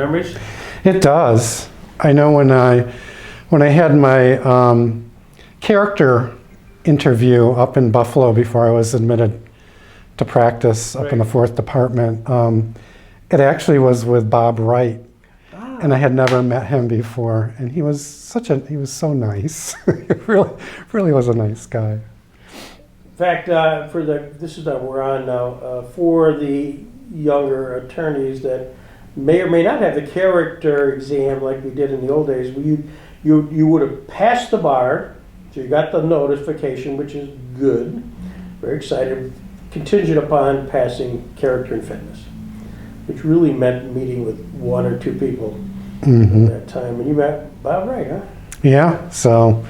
memories? It does. I know when I had my character interview up in Buffalo before I was admitted to practice up in the 4th Department, it actually was with Bob Wright. And I had never met him before, and he was so nice. He really was a nice guy. In fact, this is that we're on now, for the younger attorneys that may or may not have the character exam like we did in the old days, you would have passed the bar, so you got the notification, which is good, very excited, contingent upon passing character and fitness, which really meant meeting with 1 or 2 people at that time. And you met Bob Wright, huh? Yeah, so,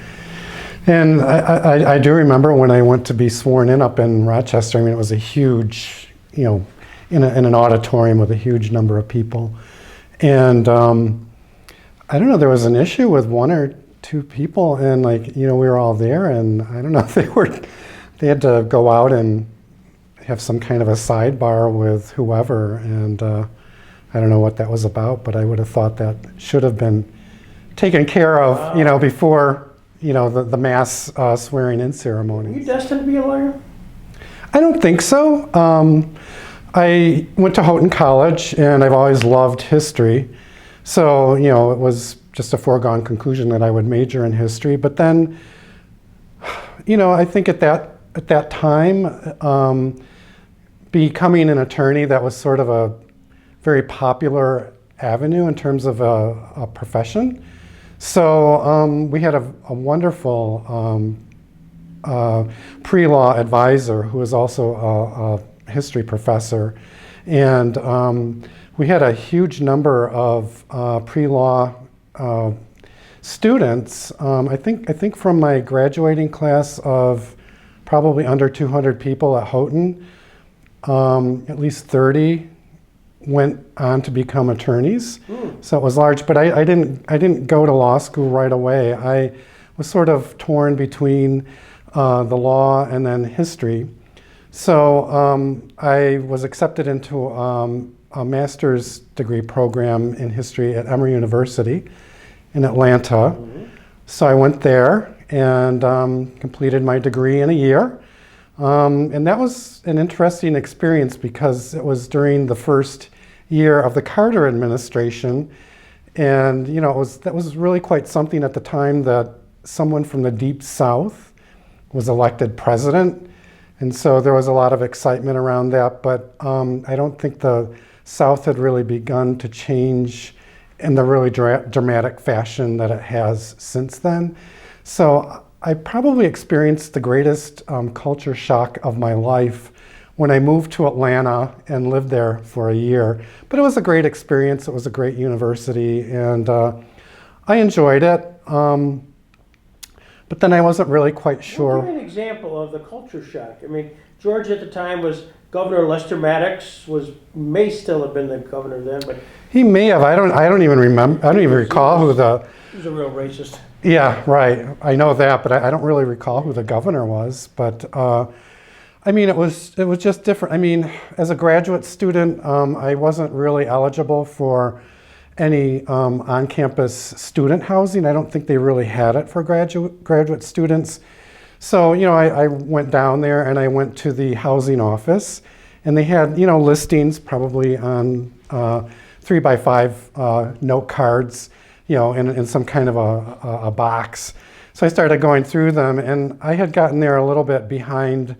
and I do remember when I went to be sworn in up in Rochester. I mean, it was a huge, in an auditorium with a huge number of people. And I don't know, there was an issue with 1 or 2 people, and we were all there, and I don't know if they had to go out and have some kind of a sidebar with whoever, and I don't know what that was about, but I would have thought that should have been taken care of, before, the mass swearing in ceremony. Were you destined to be a lawyer? I don't think so. I went to Houghton College, and I've always loved history. So, it was just a foregone conclusion that I would major in history. But then, I think at that time, becoming an attorney, that was sort of a very popular avenue in terms of a profession. So we had a wonderful pre-law advisor who was also a history professor. And we had a huge number of pre-law students. I think from my graduating class of probably under 200 people at Houghton, at least 30 went on to become attorneys. So it was large, but I didn't go to law school right away. I was sort of torn between the law and then history. So I was accepted into a master's degree program in history at Emory University in Atlanta. So I went there and completed my degree in a year. And that was an interesting experience because it was during the first year of the Carter administration. And, that was really quite something at the time that someone from the Deep South was elected president. And so there was a lot of excitement around that, but I don't think the South had really begun to change in the really dramatic fashion that it has since then. So I probably experienced the greatest culture shock of my life when I moved to Atlanta and lived there for a year. But it was a great experience. It was a great university, and I enjoyed it. But then I wasn't really quite sure. Give me an example of the culture shock. I mean, George at the time was Governor Lester Maddox may still have been the governor then, but he may have. I don't even remember. I don't even recall who the. He was a real racist. Yeah, right. I know that, but I don't really recall who the governor was. But I mean, it was just different. I mean, as a graduate student, I wasn't really eligible for any on-campus student housing. I don't think they really had it for graduate students. So, I went down there and I went to the housing office, and they had, listings probably on 3x5 note cards, in some kind of a box. So I started going through them, and I had gotten there a little bit behind.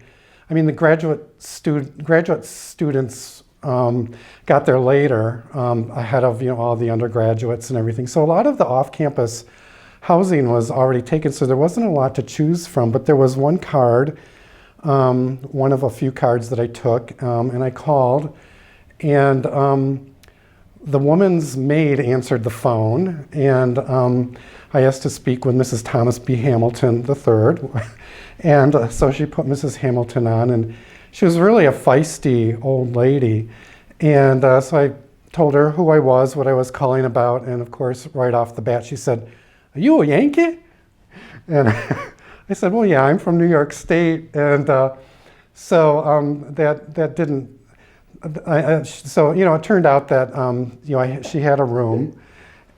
I mean, the graduate students got there later, ahead of all the undergraduates and everything. So a lot of the off-campus housing was already taken, so there wasn't a lot to choose from. But there was one card, one of a few cards that I took, and I called, and the woman's maid answered the phone, and I asked to speak with Mrs. Thomas B. Hamilton III, and so she put Mrs. Hamilton on, and she was really a feisty old lady, and so I told her who I was, what I was calling about, and of course, right off the bat, she said, "Are you a Yankee?" And I said, "Well, yeah, I'm from New York State," and so that didn't So, it turned out that, she had a room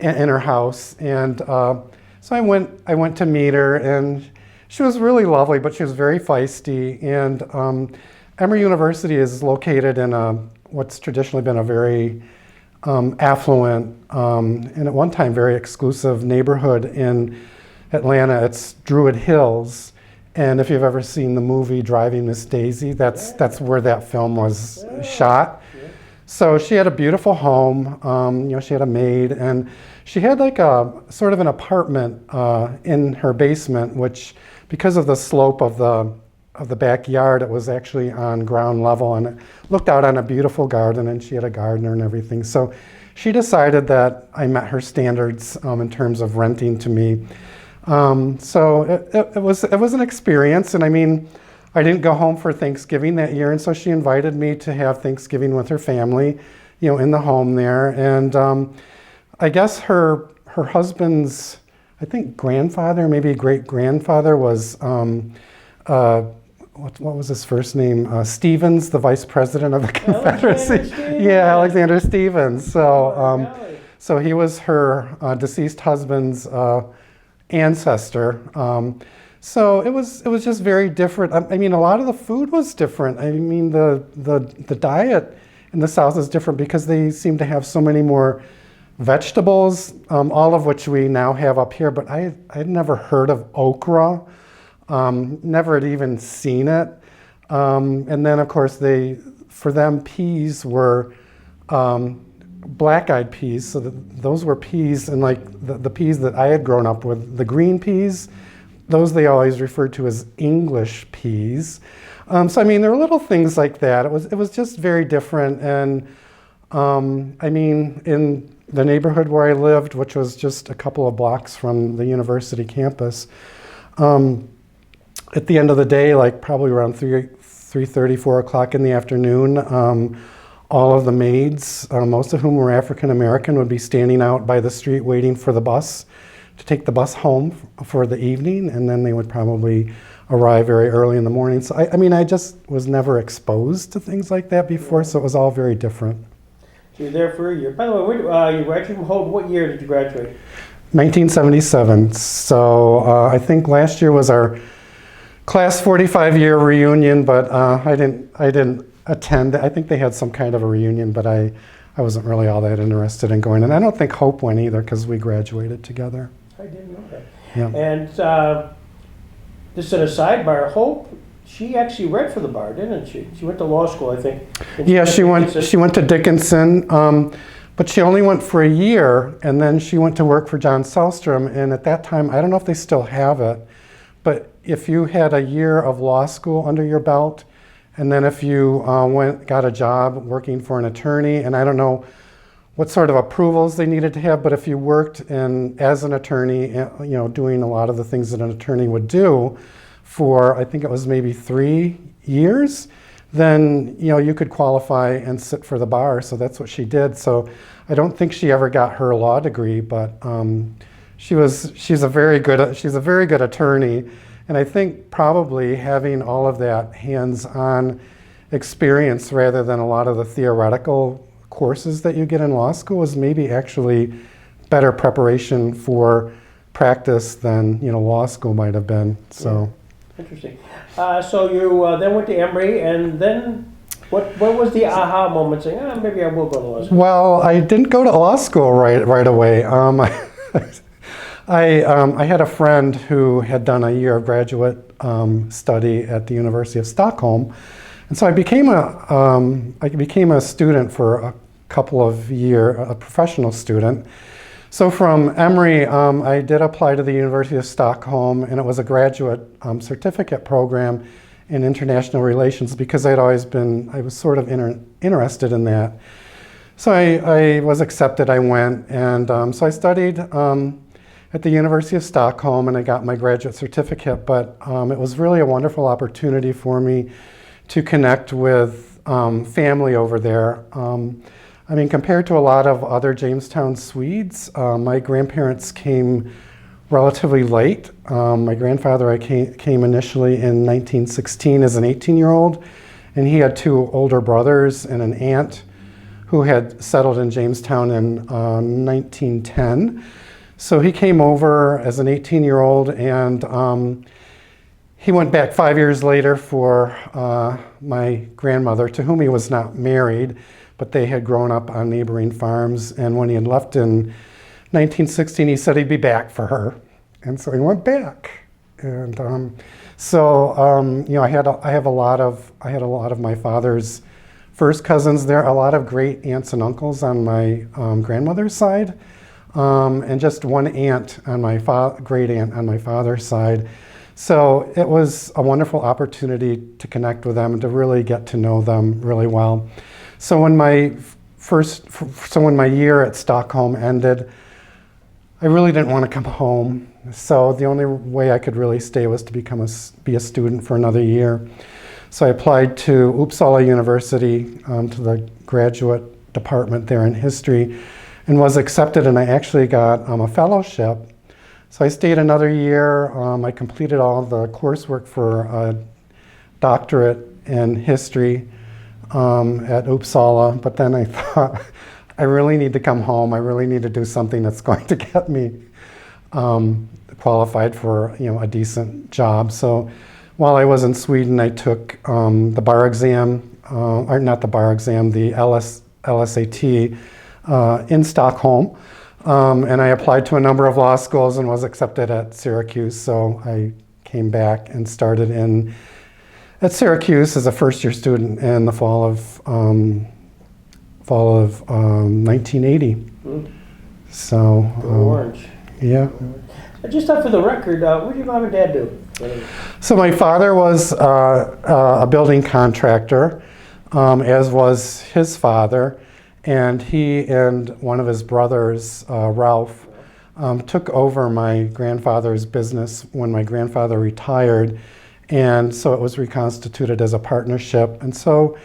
in her house. And so I went to meet her, and she was really lovely, but she was very feisty. And Emory University is located in what's traditionally been a very affluent and at one time very exclusive neighborhood in Atlanta. It's Druid Hills. And if you've ever seen the movie Driving Miss Daisy, that's where that film was shot. Yeah. So she had a beautiful home. She had a maid, and she had like a sort of an apartment in her basement, which, because of the slope of the backyard, it was actually on ground level, and it looked out on a beautiful garden, and she had a gardener and everything. So she decided that I met her standards in terms of renting to me. So it was an experience, and I mean, I didn't go home for Thanksgiving that year, and so she invited me to have Thanksgiving with her family, in the home there. And I guess her husband's, I think, grandfather, maybe great-grandfather was, what was his first name? Stevens, the vice president of the Confederacy. Yeah, Alexander Stevens. So, so he was her deceased husband's ancestor. So it was just very different. I mean, a lot of the food was different. I mean, the diet in the South is different because they seem to have so many more vegetables, all of which we now have up here. But I'd never heard of okra, never had even seen it. And then, of course, for them, peas were black-eyed peas, so those were peas, and like the peas that I had grown up with, the green peas, those they always referred to as English peas. So I mean, there were little things like that. It was just very different, and I mean, in the neighborhood where I lived, which was just a couple of blocks from the university campus, at the end of the day, like probably around 3:30, 4 o'clock in the afternoon, all of the maids, most of whom were African American, would be standing out by the street waiting for the bus to take the bus home for the evening, and then they would probably arrive very early in the morning. So I mean, I just was never exposed to things like that before, so it was all very different. So you're there for a year. By the way, you graduated from Hope. What year did you graduate? 1977. So I think last year was our class 45-year reunion, but I didn't attend. I think they had some kind of a reunion, but I wasn't really all that interested in going. And I don't think Hope went either because we graduated together. I didn't know that. Yeah. And just in a sidebar, Hope, she actually read for the bar, didn't she? She went to law school, I think. Yeah, she went to Dickinson, but she only went for a year, and then she went to work for John Selstrom. And at that time, I don't know if they still have it, but if you had a year of law school under your belt, and then if you got a job working for an attorney, and I don't know what sort of approvals they needed to have, but if you worked as an attorney, doing a lot of the things that an attorney would do for, I think it was maybe 3 years, then you could qualify and sit for the bar. So that's what she did. So I don't think she ever got her law degree, but she's a very good attorney. And I think probably having all of that hands-on experience rather than a lot of the theoretical courses that you get in law school is maybe actually better preparation for practice than law school might have been. So interesting. So you then went to Emory, and then what was the aha moment saying, maybe I will go to law school? Well, I didn't go to law school right away. I had a friend who had done a year of graduate study at the University of Stockholm, and so I became a student for a couple of years, a professional student. So from Emory, I did apply to the University of Stockholm, and it was a graduate certificate program in international relations because I was sort of interested in that. So I was accepted. I went, and so I studied at the University of Stockholm, and I got my graduate certificate, but it was really a wonderful opportunity for me to connect with family over there. I mean, compared to a lot of other Jamestown Swedes, my grandparents came relatively late. My grandfather came initially in 1916 as an 18-year-old, And he had two older brothers and an aunt who had settled in Jamestown in 1910. So he came over as an 18-year-old, and he went back 5 years later for my grandmother, to whom he was not married, but they had grown up on neighboring farms. And when he had left in 1916, he said he'd be back for her. And so he went back. And I had a lot of my father's first cousins there, a lot of great aunts and uncles on my grandmother's side, and just one aunt on my great aunt on my father's side. So it was a wonderful opportunity to connect with them and to really get to know them really well. So when my year at Stockholm ended, I really didn't want to come home. So the only way I could really stay was to be a student for another year. So I applied to Uppsala University, to the graduate department there in history, and was accepted, and I actually got a fellowship. So I stayed another year. I completed all the coursework for a doctorate in history at Uppsala, but then I thought, I really need to come home. I really need to do something that's going to get me qualified for a decent job. So while I was in Sweden, I took the bar exam, or not the bar exam, the LSAT in Stockholm. And I applied to a number of law schools and was accepted at Syracuse. So I came back and started at Syracuse as a first-year student in the fall of 1980. So Orange. yeah. Just for the record, what did your mom and dad do? So my father was a building contractor, as was his father, and he and one of his brothers, Ralph, took over my grandfather's business when my grandfather retired, and so it was reconstituted as a partnership. And so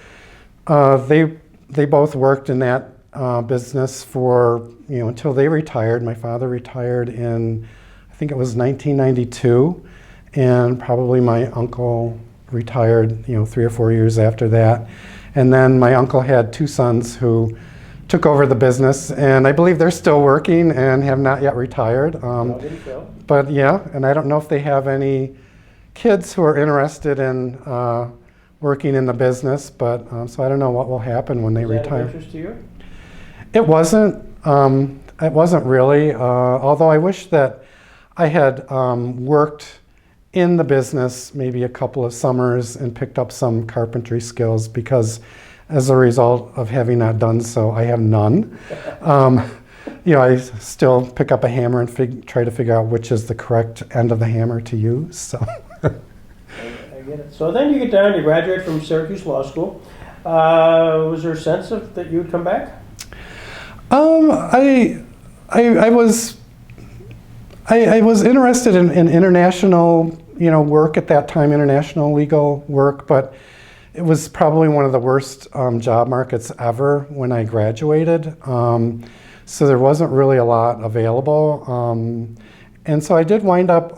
they both worked in that business for until they retired. My father retired in, I think it was 1992, and probably my uncle retired 3 or 4 years after that. And then my uncle had two sons who took over the business, and I believe they're still working and have not yet retired. But yeah, and I don't know if they have any kids who are interested in working in the business, but so I don't know what will happen when they retire. Is that of interest to you? It wasn't. It wasn't really. Although I wish that I had worked in the business maybe a couple of summers and picked up some carpentry skills, because as a result of having not done so, I have none. I still pick up a hammer and try to figure out which is the correct end of the hammer to use. So. I get it. So then you get down, you graduate from Syracuse Law School. Was there a sense that you would come back? I was interested in international, work at that time, international legal work, but it was probably one of the worst job markets ever when I graduated. So there wasn't really a lot available. And so I did wind up,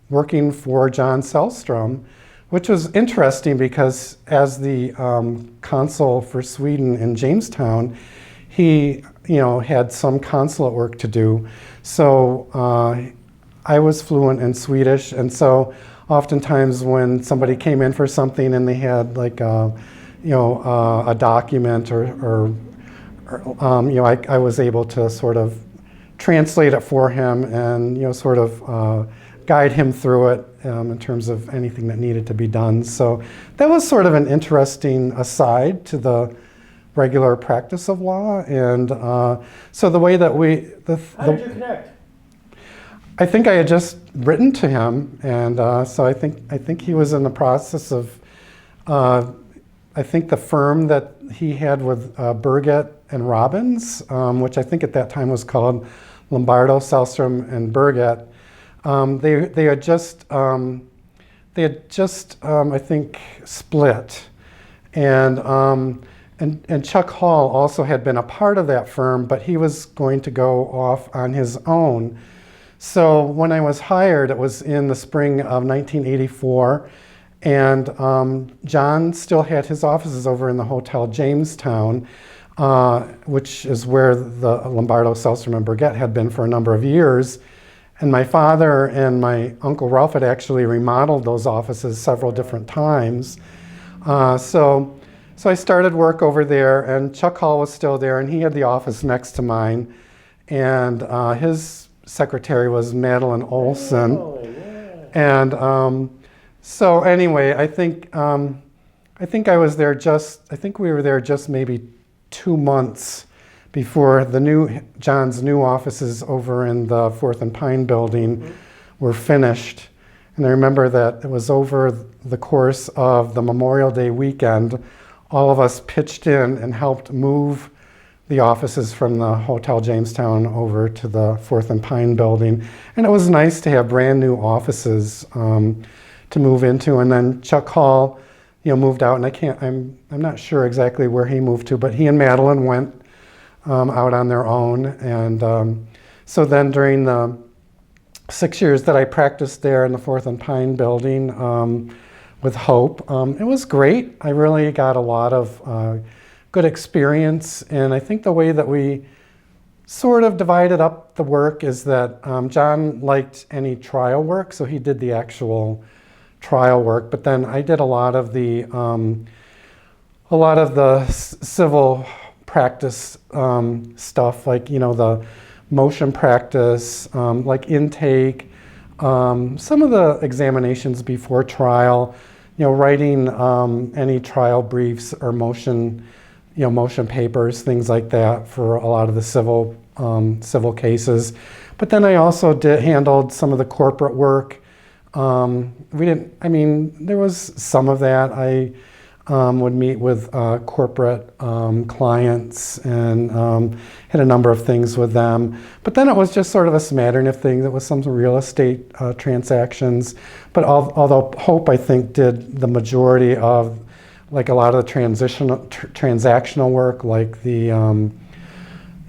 working for John Sellstrom, which was interesting because as the consul for Sweden in Jamestown, he, had some consulate work to do. So I was fluent in Swedish, and so oftentimes when somebody came in for something and they had like a document or I was able to sort of translate it for him and guide him through it in terms of anything that needed to be done. So that was sort of an interesting aside to the regular practice of law. And so the way that How did you connect? I think I had just written to him, and so I think he was in the process of, I think the firm that he had with Burgett and Robbins, which I think at that time was called Lombardo, Sellstrom, and Burgett. They had just I think split, and Chuck Hall also had been a part of that firm, but he was going to go off on his own. So when I was hired, it was in the spring of 1984, And John still had his offices over in the Hotel Jamestown, which is where the Lombardo, Sellstrom, and Burgett had been for a number of years. And my father and my Uncle Ralph had actually remodeled those offices several different times. So I started work over there, and Chuck Hall was still there, and he had the office next to mine. And his secretary was Madeline Olson. Oh, yeah. And so anyway, I think I was there I think we were there just maybe 2 months before John's new offices over in the Fourth and Pine building were finished. And I remember that it was over the course of the Memorial Day weekend, all of us pitched in and helped move the offices from the Hotel Jamestown over to the Fourth and Pine building. And it was nice to have brand new offices to move into. And then Chuck Hall, moved out, and I'm not sure exactly where he moved to, but he and Madeline went out on their own. And so then during the 6 years that I practiced there in the Fourth and Pine building with Hope, it was great. I really got a lot of good experience. And I think the way that we sort of divided up the work is that John liked any trial work, so he did the actual trial work, but then I did a lot of the civil practice stuff, like the motion practice, like intake, some of the examinations before trial, writing any trial briefs or motion papers, things like that for a lot of the civil cases. But then I also handled some of the corporate work. There was some of that. I would meet with corporate clients and had a number of things with them. But then it was just sort of a smattering of things. It was some real estate transactions. But although Hope, I think, did the majority of like a lot of the transactional work, like the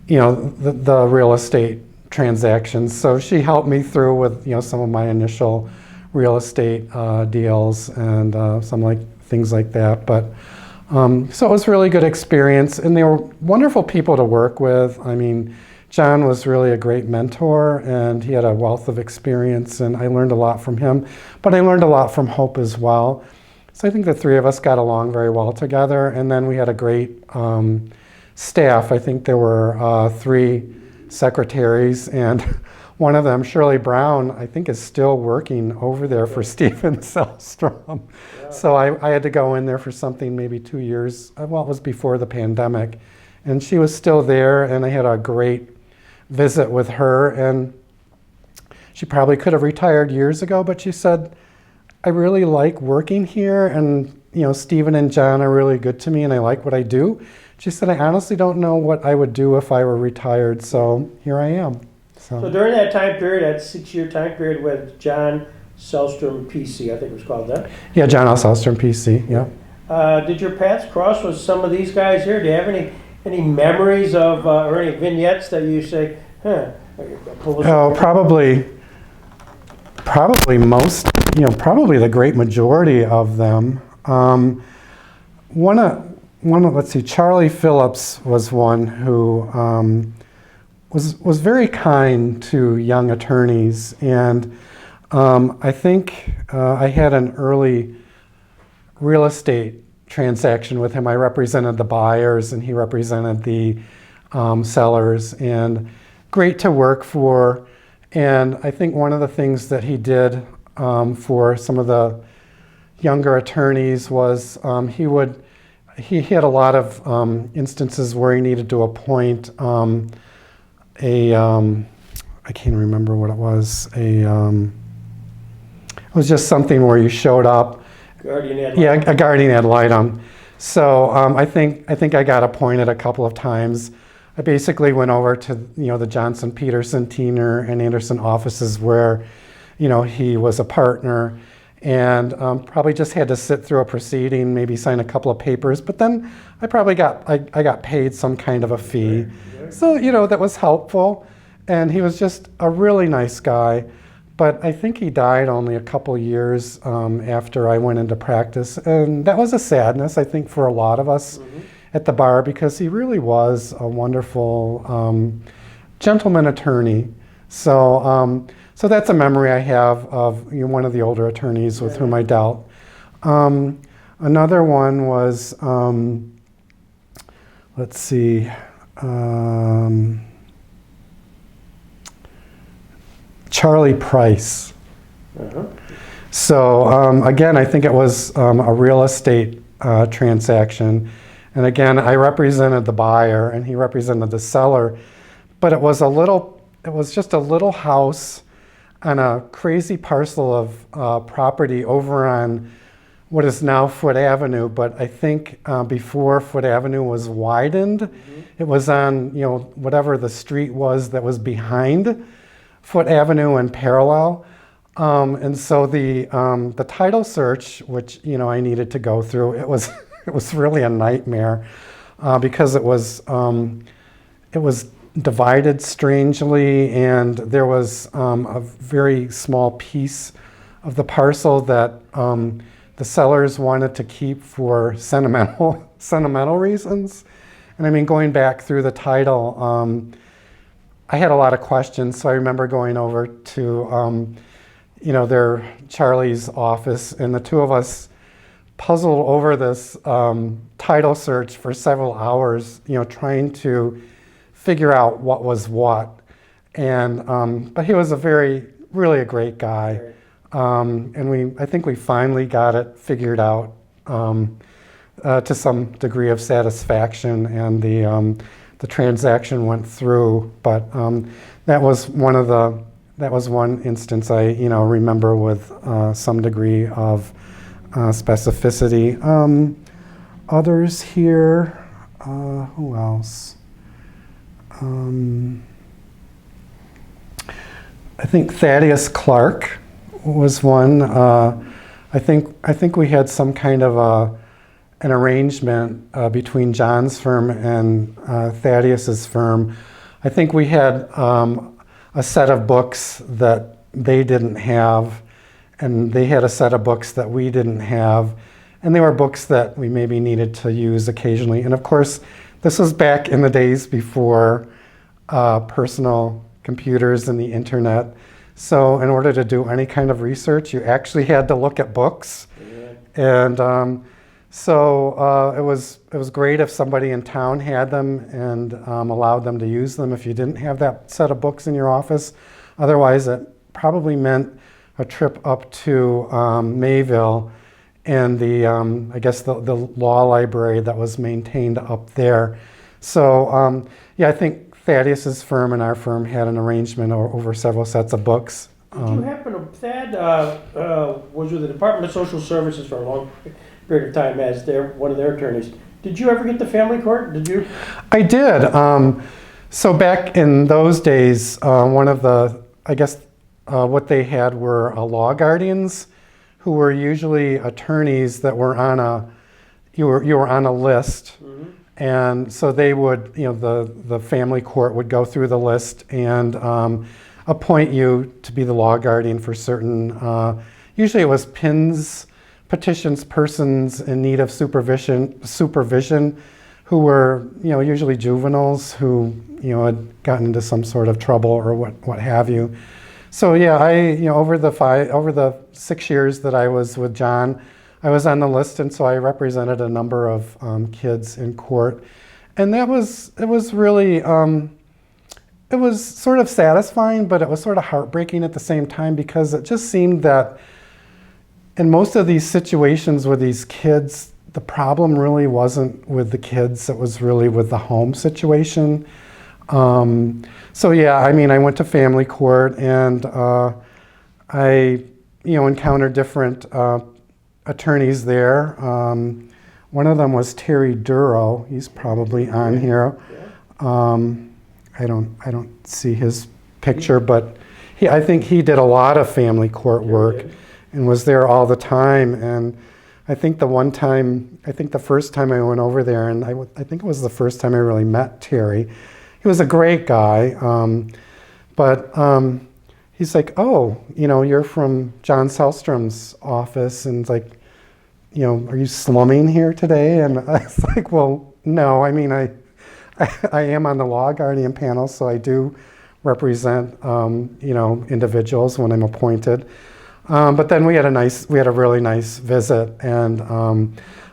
real estate transactions. So she helped me through with some of my initial real estate deals and some things like that. But so it was a really good experience, and they were wonderful people to work with. I mean, John was really a great mentor, and he had a wealth of experience, and I learned a lot from him. But I learned a lot from Hope as well. So I think the three of us got along very well together, and then we had a great staff. I think there were 3 secretaries, and one of them, Shirley Brown, I think is still working over there for Stephen Sellstrom. Yeah. So I had to go in there for something maybe 2 years. Well, it was before the pandemic. And she was still there, and I had a great visit with her. And she probably could have retired years ago, but she said, I really like working here, and Stephen and John are really good to me, and I like what I do. She said, I honestly don't know what I would do if I were retired, so here I am. So during that time period, that 6-year time period with John Sellstrom PC, I think it was called that. Yeah, John L. Sellstrom PC, yeah. Did your paths cross with some of these guys here? Do you have any memories of, or any vignettes that you say, Oh, probably most, probably the great majority of them. Let's see, Charlie Phillips was one who was very kind to young attorneys, and I think I had an early real estate transaction with him. I represented the buyers, and he represented the sellers, and great to work for. And I think one of the things that he did for some of the younger attorneys was he had a lot of instances where he needed to appoint I can't remember what it was. It was just something where you showed up. Guardian ad litem. Yeah, a guardian ad litem. So I think I got appointed a couple of times. I basically went over to the Johnson, Peterson, Tiener, and Anderson offices where he was a partner, and probably just had to sit through a proceeding, maybe sign a couple of papers, but then I probably got paid some kind of a fee. So that was helpful, and he was just a really nice guy. but I think he died only a couple years after I went into practice. And that was a sadness, I think, for a lot of us at the bar, because he really was a wonderful gentleman attorney. So, so that's a memory I have of one of the older attorneys with whom I dealt. Another one was, let's see, Charlie Price. So again, I think it was a real estate transaction. And again, I represented the buyer and he represented the seller. But it was just a little house on a crazy parcel of property over on what is now Foote Avenue. But I think before Foote Avenue was widened, it was on, whatever the street was that was behind Foote Avenue and parallel. And so the title search, which, I needed to go through, it was really a nightmare because it was divided strangely, and there was a very small piece of the parcel that the sellers wanted to keep for sentimental reasons. And I mean, going back through the title, I had a lot of questions, so I remember going over to their Charlie's office, and the two of us puzzled over this title search for several hours, trying to figure out what was what. And but he was really a great guy, and I think we finally got it figured out to some degree of satisfaction, and the transaction went through. But that was one instance I remember with some degree of specificity. Others here, who else? I think Thaddeus Clark was one. I think we had some kind of an arrangement between John's firm and Thaddeus's firm. I think we had a set of books that they didn't have, and they had a set of books that we didn't have, and they were books that we maybe needed to use occasionally. And of course, this was back in the days before personal computers and the internet. So in order to do any kind of research, you actually had to look at books. And so it was great if somebody in town had them and allowed them to use them if you didn't have that set of books in your office. Otherwise, it probably meant a trip up to Mayville and I guess the law library that was maintained up there. So yeah, I think Thaddeus's firm and our firm had an arrangement over several sets of books. Did you happen to, Thad was with the Department of Social Services for a long period of time as one of their attorneys. Did you ever get to family court? Did you? I did. So back in those days, one of the, I guess what they had were law guardians who were usually attorneys that were you were on a list. Mm-hmm. And so they would, the family court would go through the list and appoint you to be the law guardian for certain, usually it was petitions persons in need of supervision who were, usually juveniles who, had gotten into some sort of trouble or what have you. So yeah, over the 6 years that I was with John, I was on the list, and so I represented a number of kids in court, and it was really, it was sort of satisfying, but it was sort of heartbreaking at the same time, because it just seemed that in most of these situations with these kids, the problem really wasn't with the kids, it was really with the home situation. So yeah, I mean, I went to family court, and I, encountered different attorneys there. One of them was Terry Duro. He's probably on here. I don't see his picture, but I think he did a lot of family court work and was there all the time. And I think the first time I went over there, and I think it was the first time I really met Terry. He was a great guy, but he's like, oh, you're from John Selstrom's office, and it's like, are you slumming here today? And I was like, well, no, I mean, I am on the law guardian panel, so I do represent, individuals when I'm appointed. But then we had a really nice visit, and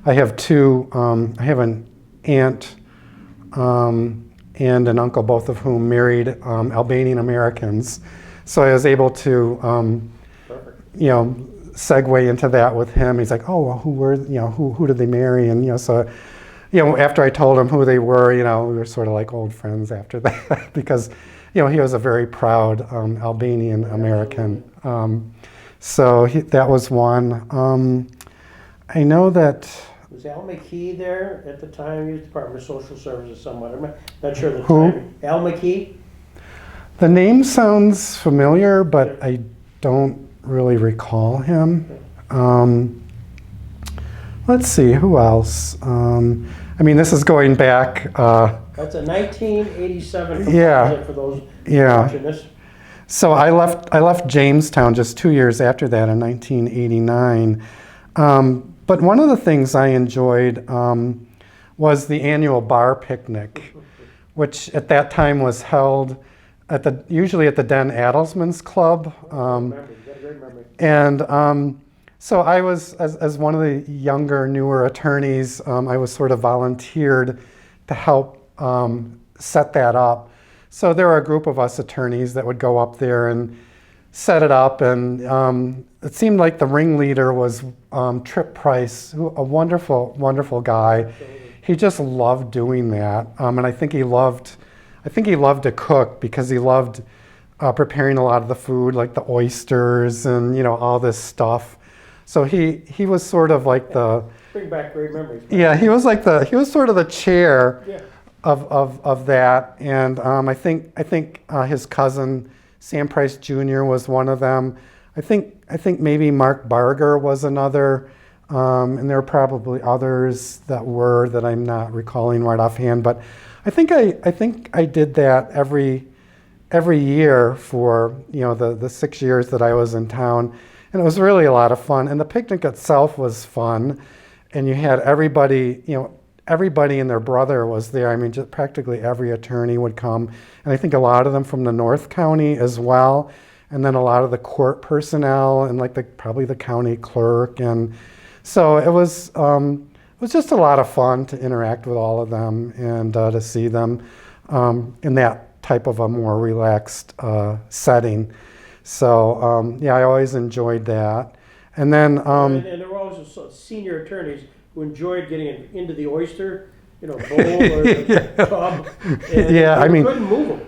I have I have an aunt and an uncle, both of whom married Albanian Americans. So I was able to, segue into that with him. He's like, oh, well, who did they marry? And, so, after I told him who they were, we were sort of like old friends after that because, he was a very proud Albanian American. So that was one. I know that... Was Al McKee there at the time? He was Department of Social Services somewhat. I'm not sure the Who? time. Al McKee? The name sounds familiar, but I don't really recall him. Let's see, who else? This is going back... That's a 1987 Yeah. for those Yeah. watching this. So I left Jamestown just 2 years after that in 1989. But one of the things I enjoyed was the annual bar picnic, which at that time was held usually at the Den Adelsman's Club. And so I was, as one of the younger, newer attorneys, I was sort of volunteered to help set that up. So there were a group of us attorneys that would go up there and set it up, and it seemed like the ringleader was Trip Price, a wonderful, wonderful guy. He just loved doing that, and I think he loved to cook because he loved preparing a lot of the food, like the oysters and all this stuff. So he was sort of like Bring back great memories. yeah, he was sort of the chair. Yeah. Of that, and I think his cousin Sam Price Jr. was one of them. I think maybe Mark Barger was another, and there were probably others that I'm not recalling right offhand. But I think I did that every year for the 6 years that I was in town, and it was really a lot of fun. And the picnic itself was fun, and you had everybody and their brother was there. Just practically every attorney would come. And I think a lot of them from the North County as well. And then a lot of the court personnel and probably the county clerk. And so it was just a lot of fun to interact with all of them and to see them in that type of a more relaxed setting. So I always enjoyed that. And then... and there were also senior attorneys who enjoyed getting into the oyster, bowl or the tub. And they couldn't move them.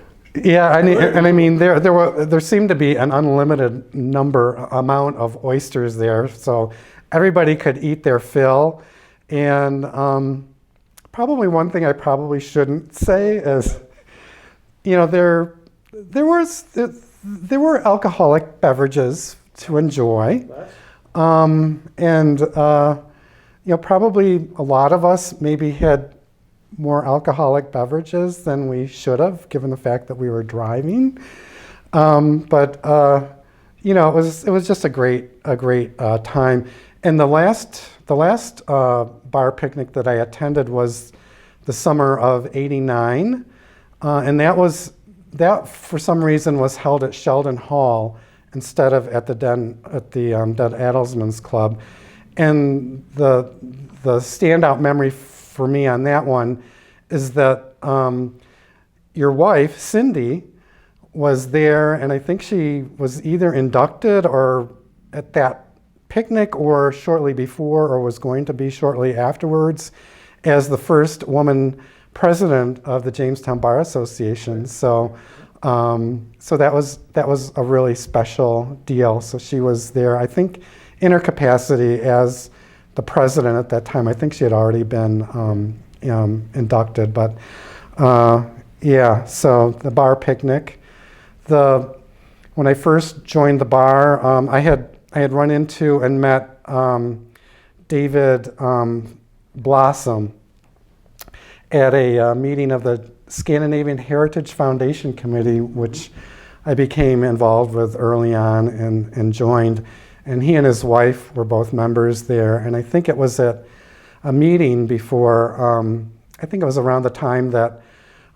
Yeah, there seemed to be an unlimited amount of oysters there, so everybody could eat their fill. And probably one thing I probably shouldn't say is, there were alcoholic beverages to enjoy, and probably a lot of us maybe had more alcoholic beverages than we should have, given the fact that we were driving. But it was just a great time. And the last bar picnic that I attended was the summer of '89, and that for some reason was held at Sheldon Hall instead of at the Den Adelsman's Club. And the standout memory for me on that one is that your wife, Cindy, was there, and I think she was either inducted or at that picnic or shortly before, or was going to be shortly afterwards, as the first woman president of the Jamestown Bar Association. So that was a really special deal. So she was there, I think, in her capacity as the president at that time. I think she had already been inducted, but so the bar picnic. When I first joined the bar, I had run into and met David Blossom at a meeting of the Scandinavian Heritage Foundation Committee, which I became involved with early on and joined. And he and his wife were both members there. And I think it was at a meeting before, I think it was around the time that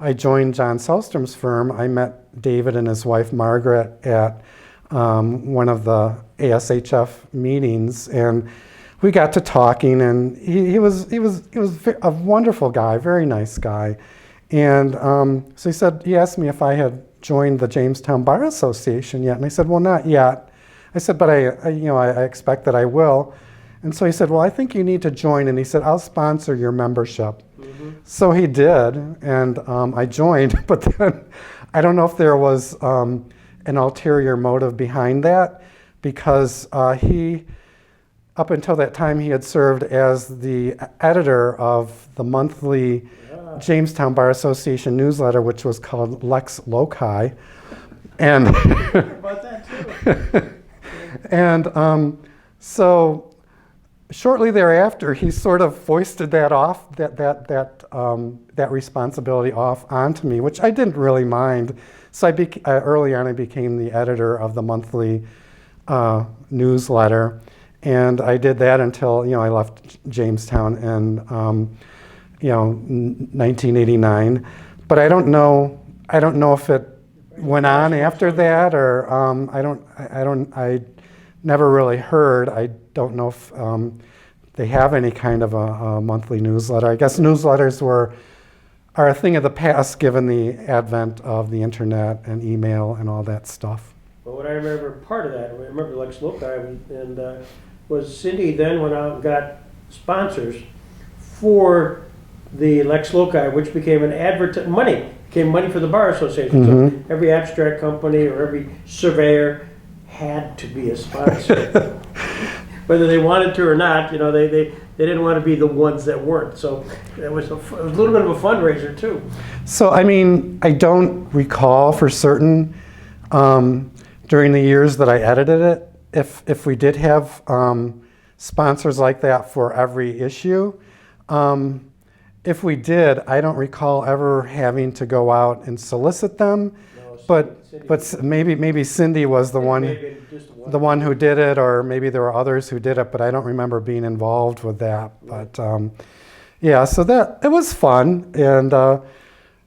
I joined John Selstrom's firm. I met David and his wife Margaret at one of the ASHF meetings, and we got to talking. And he was a wonderful guy, very nice guy. And so he asked me if I had joined the Jamestown Bar Association yet, and I said, well, not yet. I said, but I expect that I will. And so he said, well, I think you need to join. And he said, I'll sponsor your membership. Mm-hmm. So he did, and I joined. But then I don't know if there was an ulterior motive behind that, because he, up until that time, he had served as the editor of the monthly Jamestown Bar Association newsletter, which was called Lex Loci. And about that too. and so shortly thereafter, he sort of foisted that off, that responsibility off onto me, which I didn't really mind. So early on, I became the editor of the monthly newsletter, and I did that until I left Jamestown in 1989. But I don't know if it went on after that, or I never really heard. I don't know if they have any kind of a monthly newsletter. I guess newsletters are a thing of the past, given the advent of the internet and email and all that stuff. Well, what I remember part of that, I remember Lex Loci, and was Cindy then went out and got sponsors for the Lex Loci, which became became money for the Bar Association. Mm-hmm. So every abstract company or every surveyor had to be a sponsor. Whether they wanted to or not, they didn't want to be the ones that weren't. So it was a little bit of a fundraiser too. So, I don't recall for certain during the years that I edited it, if we did have sponsors like that for every issue. If we did, I don't recall ever having to go out and solicit them. No, but maybe Cindy was the one who did it, or maybe there were others who did it, but I don't remember being involved with that. Right. But so it was fun, and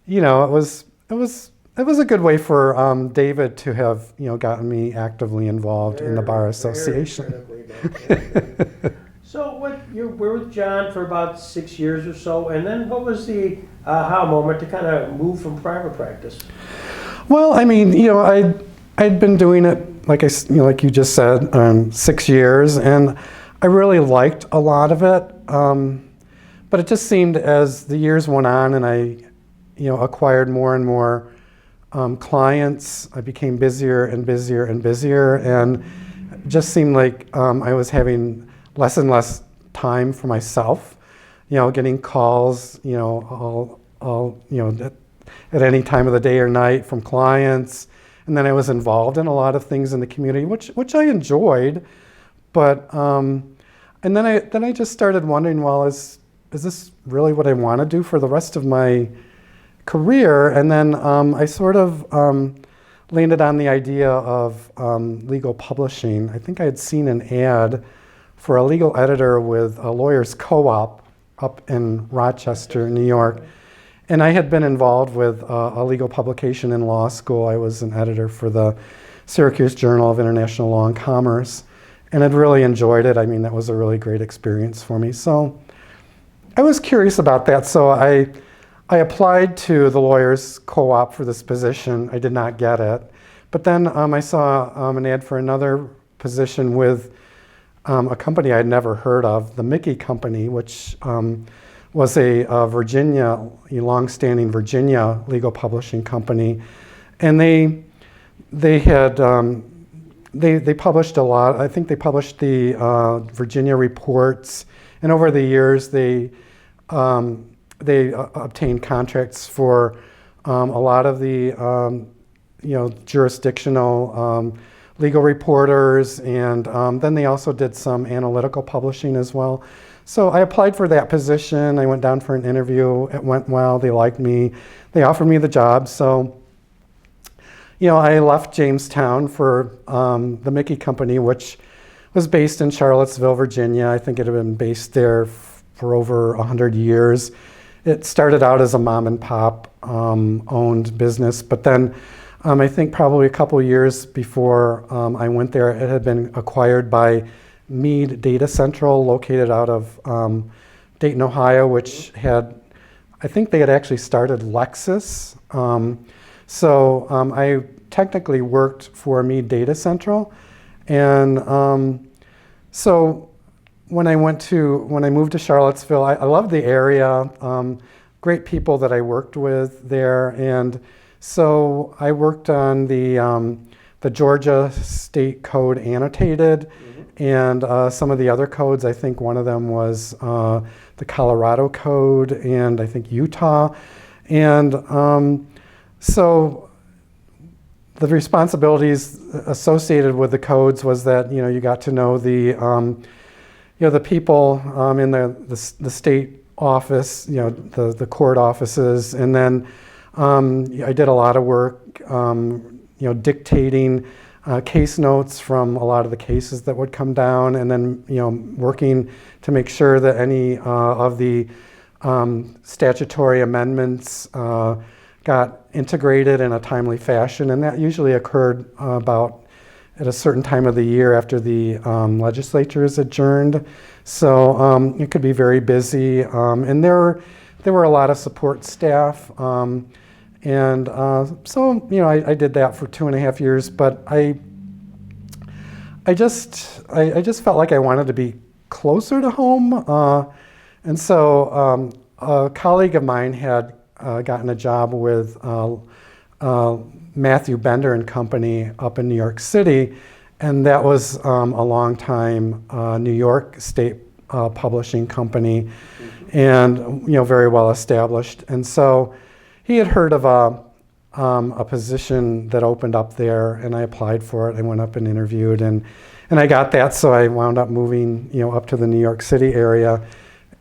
it was a good way for David to have gotten me actively involved in the Bar Association. So you were with John for about 6 years or so, and then what was the aha moment to kind of move from private practice? Well, I'd been doing it, like you just said, 6 years, and I really liked a lot of it. But it just seemed as the years went on, and I, acquired more and more clients, I became busier and busier and busier, and it just seemed like I was having less and less time for myself, getting calls, all at any time of the day or night from clients. And then I was involved in a lot of things in the community, which I enjoyed. But, and then I just started wondering, well, is this really what I want to do for the rest of my career? And then I sort of landed on the idea of legal publishing. I think I had seen an ad for a legal editor with a lawyers co-op up in Rochester, New York. And I had been involved with a legal publication in law school. I was an editor for the Syracuse Journal of International Law and Commerce, and I'd really enjoyed it. That was a really great experience for me. So I was curious about that. So I applied to the lawyers co-op for this position. I did not get it. But then I saw an ad for another position with a company I'd never heard of, the Mickey Company, which was a long-standing Virginia legal publishing company, and they had they published a lot. I think they published the Virginia reports, and over the years they obtained contracts for a lot of the jurisdictional legal reporters, and then they also did some analytical publishing as well. So I applied for that position. I went down for an interview. It went well. They liked me. They offered me the job. So, I left Jamestown for the Mickey Company, which was based in Charlottesville, Virginia. I think it had been based there for over 100 years. It started out as a mom and pop owned business, but then I think probably a couple years before I went there, it had been acquired by Mead Data Central, located out of Dayton, Ohio, which I think they had actually started Lexus. I technically worked for Mead Data Central, and so when I moved to Charlottesville, I loved the area. Great people that I worked with there, and so I worked on the Georgia State Code annotated, and some of the other codes. I think one of them was the Colorado Code, and I think Utah, and so the responsibilities associated with the codes was that you got to know the people in the state office, the court offices, and then I did a lot of work, dictating case notes from a lot of the cases that would come down, and then working to make sure that any of the statutory amendments got integrated in a timely fashion, and that usually occurred about at a certain time of the year after the legislature is adjourned. So it could be very busy, and there were a lot of support staff, and so I did that for 2.5 years. But I just felt like I wanted to be closer to home, and so a colleague of mine had gotten a job with Matthew Bender and Company up in New York City, and that was a long time New York State publishing company, and very well established. And so he had heard of a position that opened up there, and I applied for it. I went up and interviewed, and I got that. So I wound up moving up to the New York City area,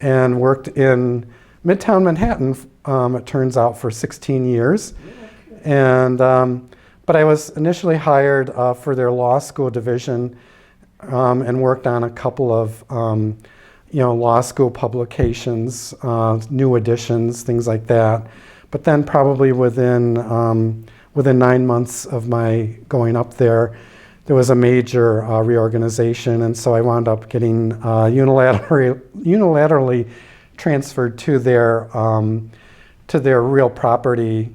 and worked in Midtown Manhattan. It turns out for 16 years. And but I was initially hired for their law school division, and worked on a couple of law school publications, new editions, things like that. But then probably within 9 months of my going up there was a major reorganization, and so I wound up getting unilaterally transferred to their real property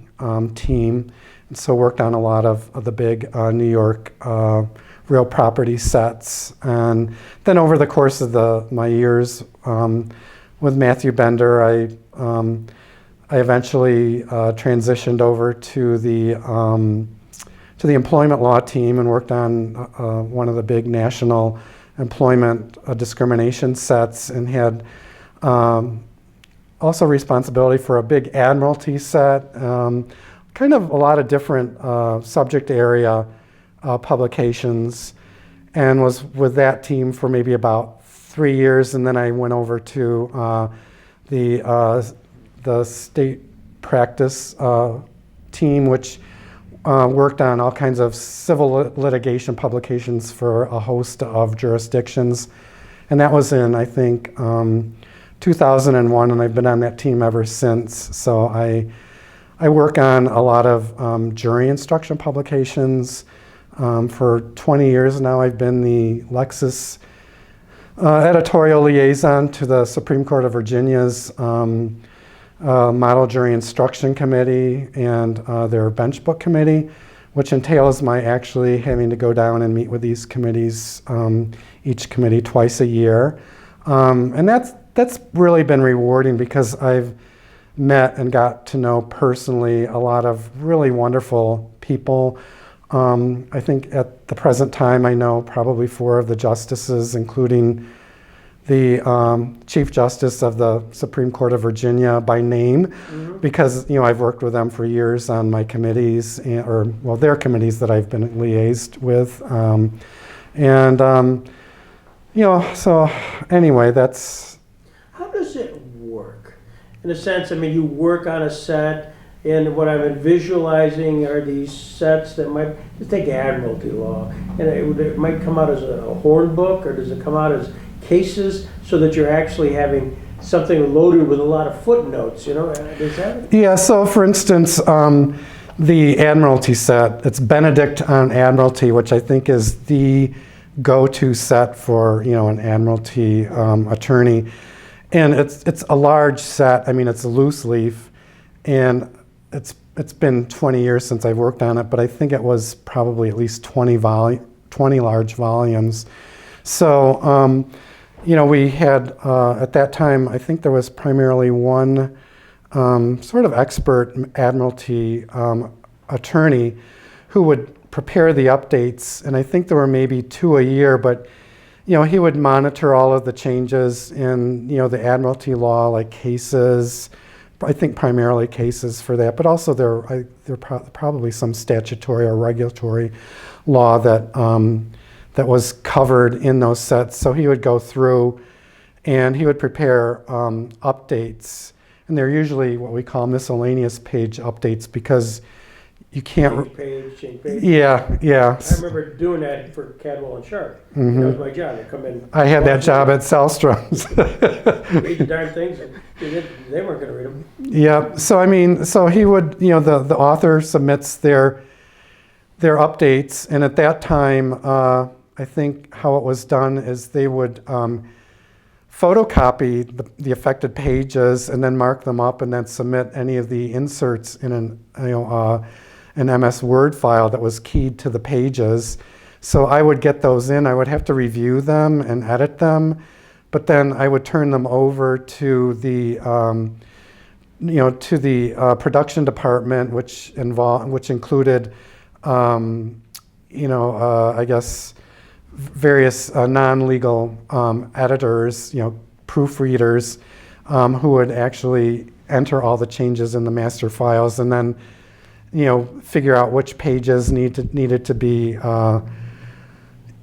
team, and so worked on a lot of the big New York real property sets. And then over the course of my years with Matthew Bender, I eventually transitioned over to the employment law team and worked on one of the big national employment discrimination sets, and had also responsibility for a big admiralty set, kind of a lot of different subject area publications, and was with that team for maybe about 3 years. And then I went over to the state practice team, which worked on all kinds of civil litigation publications for a host of jurisdictions. And that was in, I think, 2001, and I've been on that team ever since. So I work on a lot of jury instruction publications. For 20 years now, I've been the Lexus editorial liaison to the Supreme Court of Virginia's Model Jury Instruction Committee and their Bench Book Committee, which entails my actually having to go down and meet with these committees, each committee twice a year. And that's really been rewarding, because I've met and got to know personally a lot of really wonderful people. I think at the present time I know probably 4 of the justices, including the Chief Justice of the Supreme Court of Virginia by name, because I've worked with them for years on my committees, their committees that I've been liaised with, so anyway, that's. How does it work? In a sense, I mean, you work on a set, And what I've been visualizing are these sets that might, just take admiralty law, and it might come out as a horn book, or does it come out as cases, so that you're actually having something loaded with a lot of footnotes, you know? Does that? Yeah, so for instance, the Admiralty set, it's Benedict on Admiralty, which I think is the go-to set for, you know, an Admiralty attorney. And it's a large set. I mean, it's a loose leaf, and it's been 20 years since I've worked on it, but I think it was probably at least 20 large volumes. So, you know, we had, at that time, I think there was primarily one sort of expert Admiralty attorney who would prepare the updates, and I think there were maybe 2 a year, but you know, he would monitor all of the changes in, you know, the Admiralty law, like cases, I think primarily cases for that, but also there probably some statutory or regulatory law that that was covered in those sets. So he would go through and he would prepare updates, and they're usually what we call miscellaneous page updates, because you can't. Change page. Yeah, yeah. I remember doing that for Cadwell and Sharp. Mm-hmm. That was my job. I'd come in. I had that job at Sellstrom's. Read the darn things, and they weren't going to read them. Yeah. So I mean, so he would, you know, the author submits their updates, and at that time, I think how it was done is they would photocopy the affected pages and then mark them up, and then submit any of the inserts in an MS Word file that was keyed to the pages. So I would get those in. I would have to review them and edit them, but then I would turn them over to the production department, which included I guess various non-legal editors, you know, proofreaders, who would actually enter all the changes in the master files, and then, you know, figure out which pages needed to be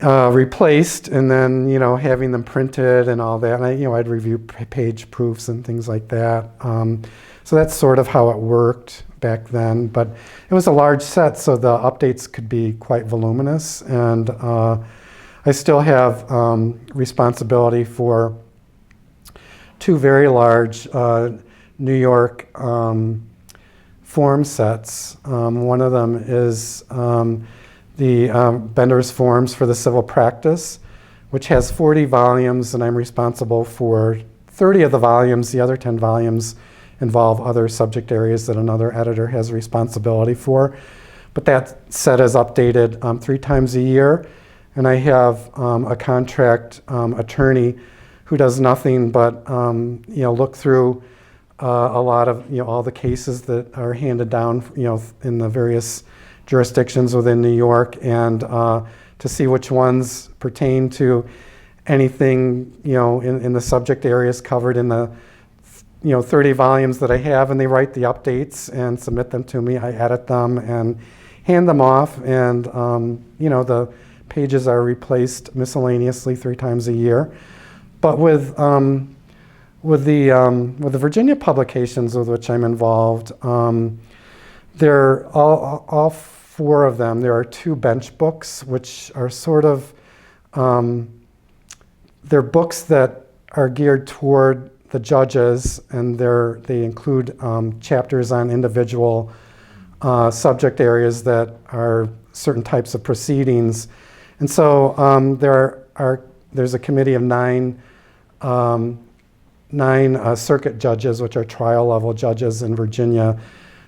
replaced, and then, you know, having them printed and all that. And I'd review page proofs and things like that. So that's sort of how it worked back then. But it was a large set, so the updates could be quite voluminous. And I still have responsibility for 2 very large New York form sets. One of them is the Bender's Forms for the Civil Practice, which has 40 volumes, and I'm responsible for 30 of the volumes. The other 10 volumes involve other subject areas that another editor has responsibility for. But that set is updated 3 times a year, and I have a contract attorney who does nothing but look through a lot of, all the cases that are handed down, in the various jurisdictions within New York, and to see which ones pertain to anything, in the subject areas covered in the 30 volumes that I have, and they write the updates and submit them to me. I edit them and hand them off, and the pages are replaced miscellaneously 3 times a year. But with the Virginia publications with which I'm involved, they're all 4 of them. There are 2 bench books, which are sort of they're books that are geared toward the judges, and they include chapters on individual subject areas that are certain types of proceedings. And so there's a committee of 9 circuit judges, which are trial level judges in Virginia,